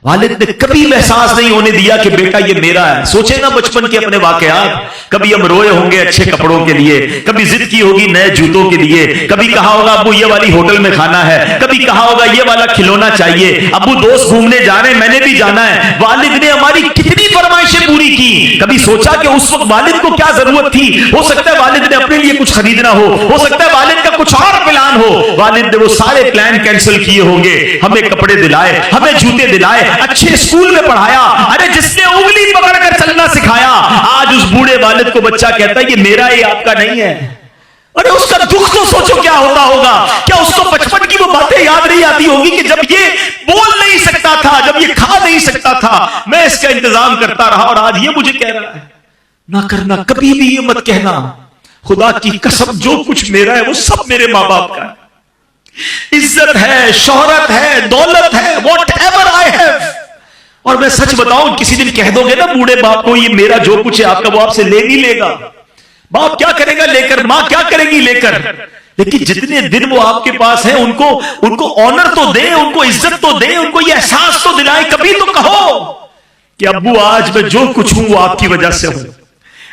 वालिद ने कभी एहसास नहीं होने दिया कि बेटा ये मेरा है। सोचे ना बचपन के अपने वाकयात, कभी हम रोए होंगे अच्छे कपड़ों के लिए, कभी जिद की होगी नए जूतों के लिए, कभी कहा होगा अब्बू ये वाली होटल में खाना है, कभी कहा होगा ये वाला खिलौना चाहिए, अब्बू दोस्त घूमने जा रहे हैं मैंने भी जाना है। वालिद ने हमारी कितनी फरमाइशें पूरी की। कभी सोचा कि उस वक्त वालिद को क्या जरूरत थी? हो सकता है वालिद ने अपने लिए कुछ खरीदना हो सकता है वालिद का कुछ और प्लान हो। वालिद ने वो सारे प्लान कैंसिल किए होंगे, हमें कपड़े दिलाए, हमें जूते दिलाए, अच्छे स्कूल में पढ़ाया। अरे जिसने उंगली पकड़कर चलना सिखाया, आज उस बूढ़े वालिद को बच्चा कहता है ये मेरा है, आपका नहीं है। अरे उसका दुख तो सोचो क्या होता होगा। क्या उसको बचपन की वो बातें याद नहीं आती होगी कि जब ये बोल नहीं सकता था, जब ये खा नहीं सकता था, मैं इसका इंतजाम करता रहा और आज ये मुझे कह रहा है। ना करना, कभी भी ये मत कहना, खुदा की कसम जो कुछ मेरा है वो सब मेरे माँ बाप का है। इज्जत है, शोहरत है, दौलत है, व्हाटएवर आई हैव। और मैं सच बताऊं, किसी दिन कह दोगे ना बूढ़े बाप को ये मेरा जो कुछ है आपका, वो आपसे ले नहीं लेगा। बाप क्या करेगा लेकर, मां क्या करेगी लेकर, लेकिन जितने दिन वो आपके पास है उनको ऑनर तो दे, उनको इज्जत तो दे, उनको ये एहसास तो दिलाए। कभी तो कहो कि अब्बू आज मैं जो कुछ हूं वो आपकी वजह से हूं।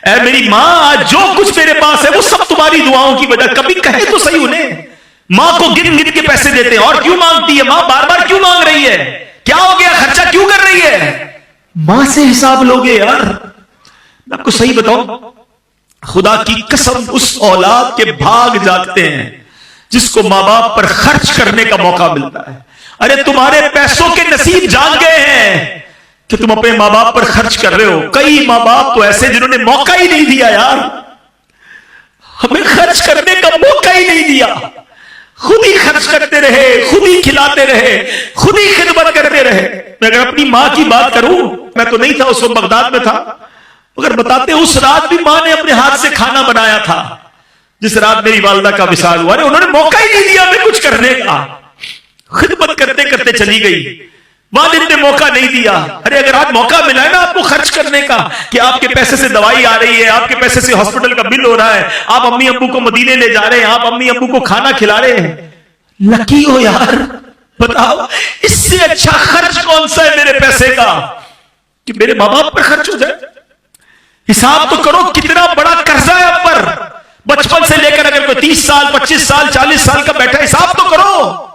ऐ मेरी मां, आज जो कुछ मेरे पास है वो सब तुम्हारी दुआओं की वजह। कभी कहे तो सही उन्हें। मां को गिन गिन के पैसे देते हैं, और क्यों मांगती है मां, बार बार क्यों मांग रही है, क्या हो गया, खर्चा क्यों कर रही है? मां से हिसाब लोगे यार। मैं आपको सही बताऊं, खुदा की कसम उस औलाद के भाग जागते हैं जिसको मां बाप पर खर्च करने का मौका मिलता है। अरे तुम्हारे पैसों के नसीब जाग गए हैं कि तुम अपने मां बाप पर खर्च कर रहे हो। कई मां बाप तो ऐसे जिन्होंने मौका ही नहीं दिया यार, हमें खर्च करने का मौका ही नहीं दिया। खुद ही खर्च करते रहे, खुद ही खिलाते रहे, खुद ही खिदमत करते रहे। मैं अगर अपनी मां की बात करूं, मैं तो नहीं था उस वक्त, बगदाद में था, मगर बताते उस रात भी मां ने अपने हाथ से खाना बनाया था जिस रात मेरी वालिदा का विसाल हुआ। उन्होंने मौका ही नहीं दिया हमें कुछ करने का, खिदमत करते करते चली गई। वालिद ने मौका नहीं दिया। अरे अगर आज मौका मिला है ना आपको खर्च करने का, कि आपके पैसे से दवाई आ रही है, आपके पैसे से हॉस्पिटल का बिल हो रहा है, आप अम्मी अब्बू को मदीने ले जा रहे हैं, आप अम्मी अब्बू को खाना खिला रहे हैं, लकी हो यार। बताओ इससे अच्छा खर्च कौन सा है मेरे पैसे का कि मेरे माँ बाप पर खर्च हो जाए। हिसाब तो करो कितना बड़ा कर्जा है आप पर। बचपन से लेकर अगर कोई 30 साल 25 साल 40 साल का बैठा, हिसाब तो करो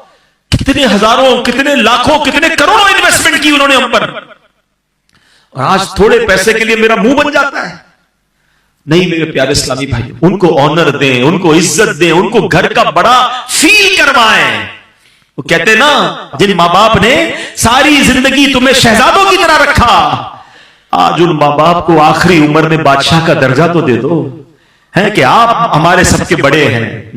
कितने हजारों, कितने लाखों, कितने करोड़ों इन्वेस्टमेंट की उन्होंने हम पर, और आज थोड़े पैसे के लिए मेरा मुंह बन जाता है। नहीं मेरे प्यारे इस्लामी भाई, उनको ऑनर दें, उनको इज्जत दें, उनको घर का बड़ा फील करवाएं। वो कहते ना, जिन माँ बाप ने सारी जिंदगी तुम्हें शहजादों की तरह रखा, आज उन माँ बाप को आखिरी उम्र में बादशाह का दर्जा तो दे दो, है कि आप हमारे सबके बड़े हैं।